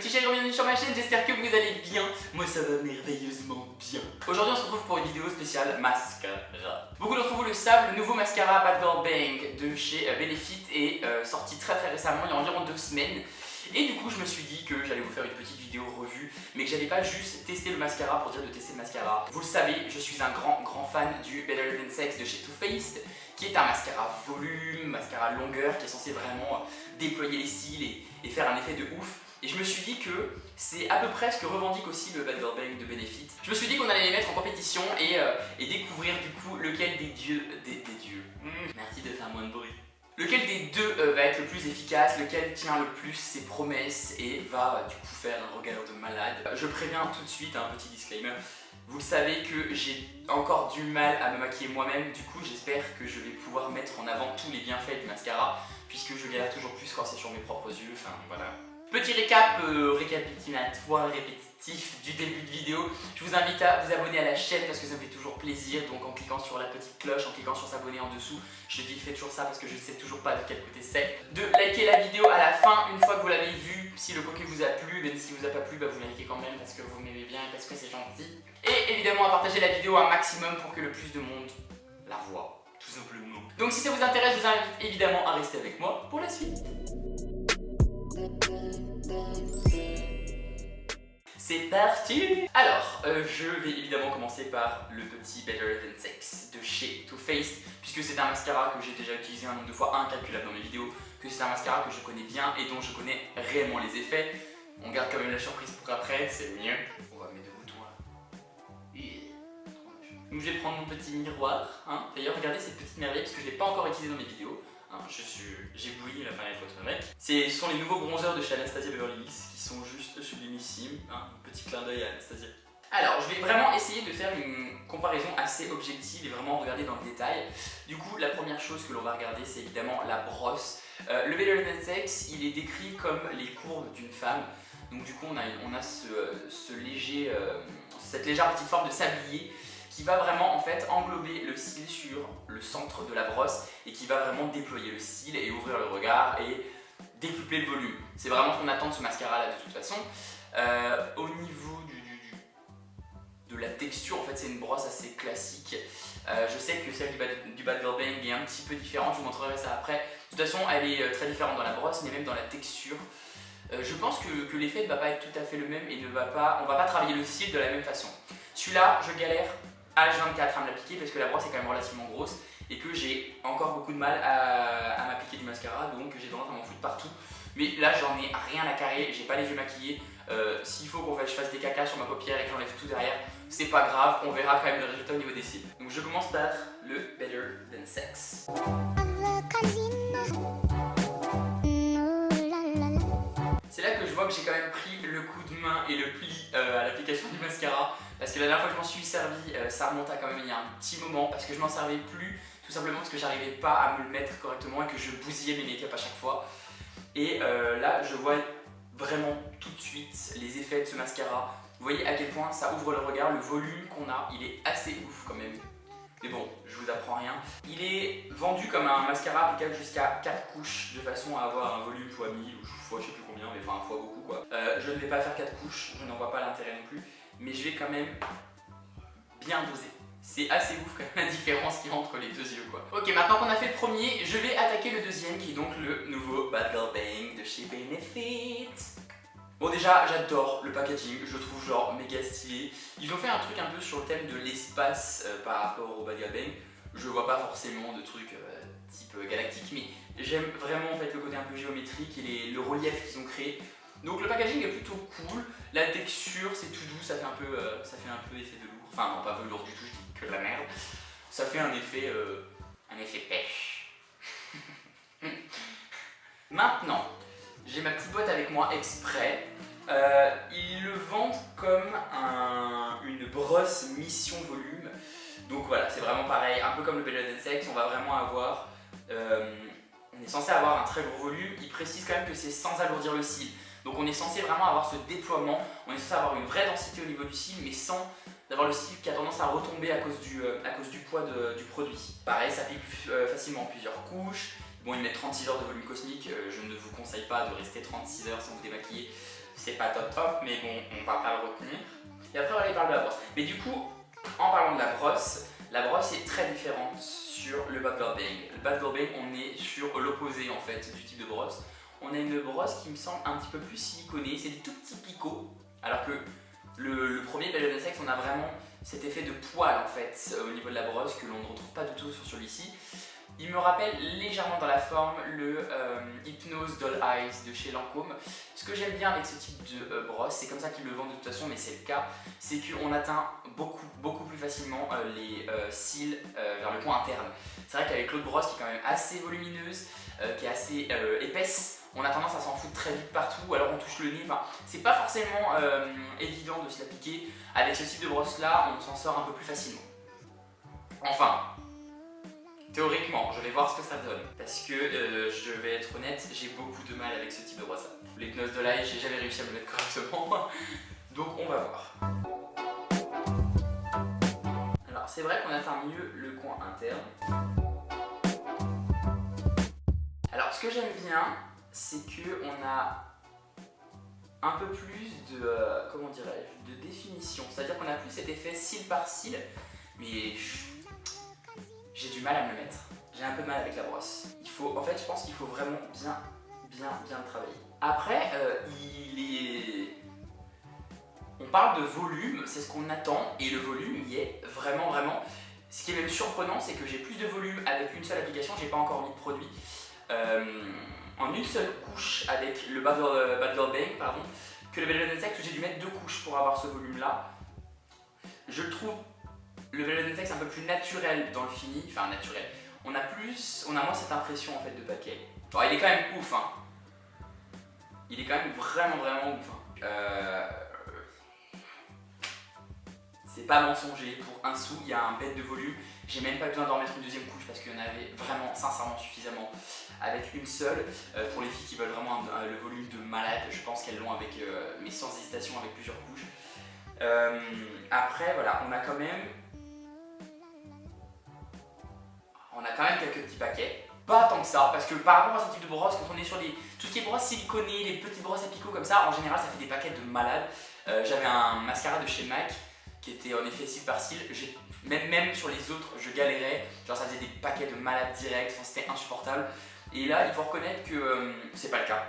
petits chéris, bienvenue sur ma chaîne, j'espère que vous allez bien. Moi ça va merveilleusement bien. Aujourd'hui on se retrouve pour une vidéo spéciale mascara. Beaucoup d'entre vous le savent, le nouveau mascara Bad Girl Bang de chez Benefit est sorti très récemment, il y a environ 2 semaines. Et du coup je me suis dit que j'allais vous faire une petite vidéo revue, mais que j'allais pas juste tester le mascara pour dire de tester le mascara. Vous le savez, je suis un grand fan du Better Than Sex de chez Too Faced, qui est un mascara volume, mascara longueur, qui est censé vraiment déployer les cils et faire un effet de ouf. Et je me suis dit que c'est à peu près ce que revendique aussi le Bad Girl Bang de Benefit. Je me suis dit qu'on allait les mettre en compétition et découvrir du coup lequel des dieux... Merci de faire moins de bruit. Lequel des deux va être le plus efficace, lequel tient le plus ses promesses et va du coup faire un regard de malade. Je préviens tout de suite, un petit disclaimer. Vous le savez que j'ai encore du mal à me maquiller moi-même, du coup j'espère que je vais pouvoir mettre en avant tous les bienfaits du mascara, puisque je galère toujours plus quand c'est sur mes propres yeux, enfin voilà. Petit récap récapitulatoire répétitif du début de vidéo. Je vous invite à vous abonner à la chaîne parce que ça me fait toujours plaisir. Donc en cliquant sur la petite cloche, en cliquant sur s'abonner en dessous. Je dis faites toujours ça parce que je ne sais toujours pas de quel côté c'est. De liker la vidéo à la fin une fois que vous l'avez vue. Si le coquet vous a plu, même si vous a pas plu, vous likez quand même parce que vous m'aimez bien et parce que c'est gentil. Et évidemment à partager la vidéo un maximum pour que le plus de monde la voit. Tout simplement. Donc si ça vous intéresse, je vous invite évidemment à rester avec moi pour la suite. C'est parti! Alors, je vais évidemment commencer par le petit Better Than Sex de chez Too Faced, puisque c'est un mascara que j'ai déjà utilisé un nombre de fois incalculable dans mes vidéos, que c'est un mascara que je connais bien et dont je connais réellement les effets. On garde quand même la surprise pour après, c'est mieux. On va mettre de boutons là. Donc je vais prendre mon petit miroir. Hein. D'ailleurs, regardez cette petite merveille, parce que je ne l'ai pas encore utilisé dans mes vidéos. Hein, j'ai bouilli l'appareil photo mec. Ce sont les nouveaux bronzers de chez Anastasia Beverly Hills qui sont juste sublimissimes. Hein, petit clin d'œil à Anastasia. Alors, je vais vraiment essayer de faire une comparaison assez objective et vraiment regarder dans le détail. Du coup, la première chose que l'on va regarder, c'est évidemment la brosse. Le Better Than Sex, il est décrit comme les courbes d'une femme. Donc du coup, on a cette légère petite forme de sablier qui va vraiment en fait englober le cil sur le centre de la brosse et qui va vraiment déployer le cil et ouvrir le regard et décupler le volume. C'est vraiment ce qu'on attend de ce mascara là de toute façon. Au niveau de la texture, en fait c'est une brosse assez classique. Je sais que celle du Bad Girl Bang est un petit peu différente, je vous montrerai ça après. De toute façon elle est très différente dans la brosse mais même dans la texture. Je pense que l'effet ne va pas être tout à fait le même et on va pas travailler le cil de la même façon. Celui-là, je galère H24 à me l'appliquer parce que la brosse est quand même relativement grosse et que j'ai encore beaucoup de mal à m'appliquer du mascara, donc j'ai tendance à m'en foutre partout. Mais là j'en ai rien à carrer, j'ai pas les yeux maquillés. S'il faut que je fasse des cacas sur ma paupière et que j'enlève tout derrière, c'est pas grave, on verra quand même le résultat au niveau des cils. Donc je commence par le Better Than Sex. C'est là que je vois que j'ai quand même pris le coup de main et le pli à l'application du mascara. Parce que la dernière fois que je m'en suis servi, ça remonte à quand même il y a un petit moment. Parce que je m'en servais plus, tout simplement parce que j'arrivais pas à me le mettre correctement et que je bousillais mes make-up à chaque fois. Et là, je vois vraiment tout de suite les effets de ce mascara. Vous voyez à quel point ça ouvre le regard, le volume qu'on a, il est assez ouf quand même. Mais bon, je vous apprends rien. Il est vendu comme un mascara applicable jusqu'à 4 couches de façon à avoir un volume x 1000 ou fois je sais plus combien, mais enfin fois beaucoup quoi. Je ne vais pas faire 4 couches, je n'en vois pas l'intérêt non plus, mais je vais quand même bien doser. C'est assez ouf quand même la différence qu'il y a entre les deux yeux quoi. Ok, maintenant qu'on a fait le premier, je vais attaquer le deuxième qui est donc le nouveau Bad Girl Bang de chez Benefit. Bon déjà j'adore le packaging, je le trouve genre méga stylé. Ils ont fait un truc un peu sur le thème de l'espace par rapport au Bad Girl Bang. Je vois pas forcément de trucs type galactique, mais j'aime vraiment en fait le côté un peu géométrique et le relief qu'ils ont créé. Donc le packaging est plutôt cool, la texture c'est tout doux, ça fait un peu effet de lourd. Enfin non pas velours du tout, je dis que de la merde. Ça fait un effet pêche. Maintenant, j'ai ma petite boîte avec moi exprès. Ils le vendent comme une brosse mission volume. Donc voilà, c'est vraiment pareil, un peu comme le Better Than Sex, on va vraiment avoir... on est censé avoir un très gros volume. Ils précisent quand même que c'est sans alourdir le cil. Donc on est censé vraiment avoir ce déploiement, on est censé avoir une vraie densité au niveau du cil, mais sans avoir le cil qui a tendance à retomber à cause du poids du produit. Pareil, ça pique facilement en plusieurs couches. Bon, ils mettent 36 heures de volume cosmique, je ne vous conseille pas de rester 36 heures sans vous démaquiller. c'est pas top top, mais bon, on va pas le retenir. Et après, on va aller parler de la brosse. Mais du coup, en parlant de la brosse est très différente sur le Bad Girl Bang. Le Bad Girl Bang, on est sur l'opposé en fait du type de brosse. On a une brosse qui me semble un petit peu plus siliconée, c'est des tout petits picots, alors que le premier Bad Girl Sex, on a vraiment cet effet de poil en fait au niveau de la brosse que l'on ne retrouve pas du tout sur celui-ci. Il me rappelle légèrement dans la forme le Hypnose Doll Eyes de chez Lancôme. Ce que j'aime bien avec ce type de brosse, c'est comme ça qu'ils le vendent de toute façon, mais c'est le cas, c'est qu'on atteint beaucoup plus facilement les cils vers le coin interne. C'est vrai qu'avec l'autre brosse qui est quand même assez volumineuse, qui est assez épaisse, on a tendance à s'en foutre très vite partout, alors on touche le nez. Enfin, c'est pas forcément évident de se l'appliquer. Avec ce type de brosse là, on s'en sort un peu plus facilement. Enfin, théoriquement, je vais voir ce que ça donne. Parce que je vais être honnête, j'ai beaucoup de mal avec ce type de brosse. L'hypnose de l'ail, j'ai jamais réussi à me le mettre correctement. Donc on va voir. Alors c'est vrai qu'on atteint mieux le coin interne. Alors ce que j'aime bien, c'est qu'on a un peu plus de, comment dirais-je, de définition. C'est-à-dire qu'on a plus cet effet cil par cil, mais j'ai du mal à me le mettre. J'ai un peu de mal avec la brosse. En fait, je pense qu'il faut vraiment bien le travailler. Après, on parle de volume, c'est ce qu'on attend, et le volume y est vraiment. Ce qui est même surprenant, c'est que j'ai plus de volume avec une seule application, j'ai pas encore mis de produit. En une seule couche avec le Bad Girl Bang, pardon, que le Bad Girl Sex où j'ai dû mettre 2 couches pour avoir ce volume là. Je trouve le Bad Girl Sex un peu plus naturel dans le fini, enfin naturel. On a moins cette impression en fait de paquet. Bon, il est quand même ouf, hein. Il est quand même vraiment ouf. Hein. C'est pas mensonger, pour un sou, il y a un bête de volume. J'ai même pas besoin d'en mettre une deuxième couche parce qu'il y en avait vraiment, sincèrement, suffisamment avec une seule. Pour les filles qui veulent vraiment le volume de malade, je pense qu'elles l'ont avec, mais sans hésitation, avec plusieurs couches. Après, voilà, on a quand même quelques petits paquets. Pas tant que ça, parce que par rapport à ce type de brosse, quand on est sur tout ce qui est brosse siliconée, les petites brosses à picots comme ça, en général ça fait des paquets de malades. J'avais un mascara de chez MAC qui était en effet cil par cil. Même sur les autres, je galérais. Genre ça faisait des paquets de malades directs, enfin, c'était insupportable. Et là, il faut reconnaître que c'est pas le cas.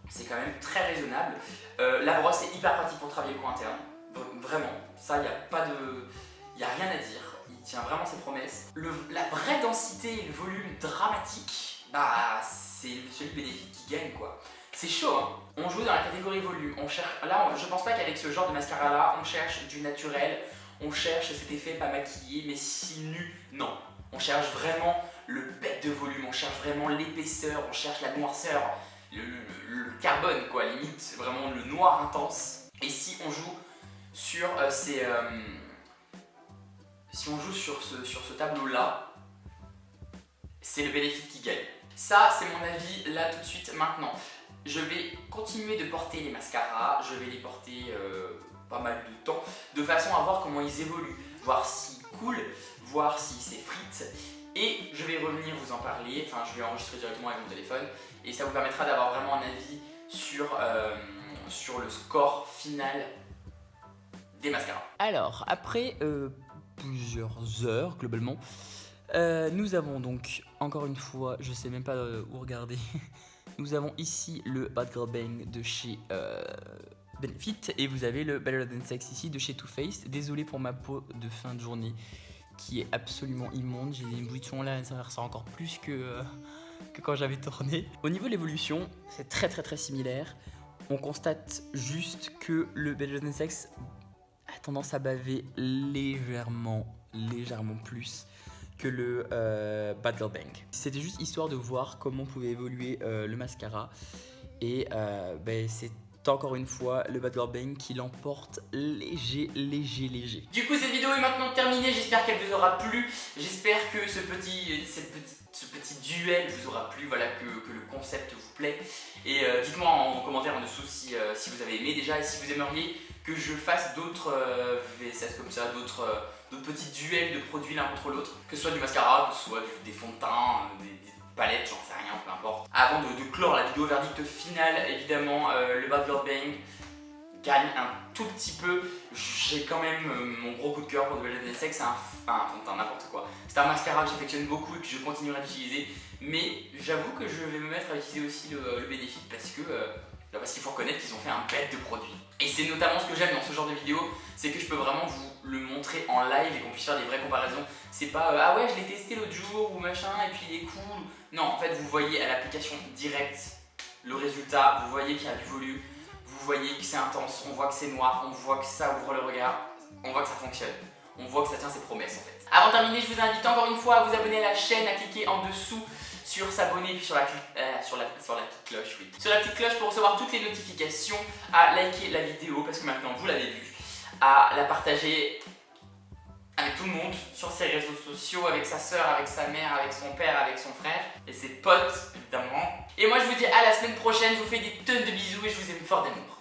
C'est quand même très raisonnable. La brosse est hyper pratique pour travailler le coin interne. Vraiment, ça, il n'y a rien à dire. Il tient vraiment ses promesses. La vraie densité et le volume dramatique, bah c'est celui bénéfique qui gagne quoi. C'est chaud hein. On joue dans la catégorie volume. Je pense pas qu'avec ce genre de mascara là, on cherche du naturel. On cherche cet effet pas maquillé mais si nu, non. On cherche vraiment le bête de volume, on cherche vraiment l'épaisseur, on cherche la noirceur, le carbone quoi, limite vraiment le noir intense. Et si on joue sur ce tableau-là, c'est le bénéfice qui gagne. Ça, c'est mon avis là tout de suite, maintenant. Je vais continuer de porter les mascaras, je vais les porter pas mal de temps, de façon à voir comment ils évoluent, voir s'ils coulent, voir si c'est frites. Et je vais revenir vous en parler, enfin je vais enregistrer directement avec mon téléphone, et ça vous permettra d'avoir vraiment un avis sur le score final des mascaras. Alors, après plusieurs heures globalement, nous avons donc, encore une fois, je sais même pas où regarder, nous avons ici le Bad Girl Bang de chez Benefit, et vous avez le Better Than Sex ici de chez Too Faced. Désolé pour ma peau de fin de journée qui est absolument immonde, j'ai des boutons là, ça ressort encore plus que quand j'avais tourné. Au niveau de l'évolution, c'est très similaire. On constate juste que le Better Than Sex a tendance à baver légèrement plus que le Bad Girl Bang. C'était juste histoire de voir comment pouvait évoluer le mascara, et c'est encore une fois le Bad Girl Bang qui l'emporte léger. Du coup cette vidéo est maintenant terminée, j'espère qu'elle vous aura plu, j'espère que ce petit duel vous aura plu, voilà, que le concept vous plaît, et dites-moi en commentaire en dessous si vous avez aimé déjà, et si vous aimeriez que je fasse d'autres VSS comme ça, d'autres petits duels de produits l'un contre l'autre, que ce soit du mascara, que ce soit des fonds de teint, des palette, j'en sais rien, peu importe. Avant de clore la vidéo, verdict final, évidemment, le Bad Girl Bang gagne un tout petit peu. J'ai quand même mon gros coup de cœur pour WD-NSX, c'est n'importe quoi. C'est un mascara que j'affectionne beaucoup et que je continuerai d'utiliser, mais j'avoue que je vais me mettre à utiliser aussi le Benefit parce qu'il faut reconnaître qu'ils ont fait un bête de produit. Et c'est notamment ce que j'aime dans ce genre de vidéo, c'est que je peux vraiment vous le montrer en live et qu'on puisse faire des vraies comparaisons. C'est pas ah ouais je l'ai testé l'autre jour ou machin et puis il est cool. Non, en fait vous voyez à l'application directe le résultat, vous voyez qu'il y a du volume, vous voyez que c'est intense, on voit que c'est noir, on voit que ça ouvre le regard, on voit que ça fonctionne, on voit que ça tient ses promesses en fait. Avant de terminer, je vous invite encore une fois à vous abonner à la chaîne, à cliquer en dessous sur s'abonner puis sur la petite cloche, oui. Sur la petite cloche pour recevoir toutes les notifications, à liker la vidéo parce que maintenant vous l'avez vu, à la partager avec tout le monde sur ses réseaux sociaux, avec sa soeur, avec sa mère, avec son père, avec son frère et ses potes évidemment. Et moi je vous dis à la semaine prochaine, je vous fais des tonnes de bisous et je vous aime fort d'amour.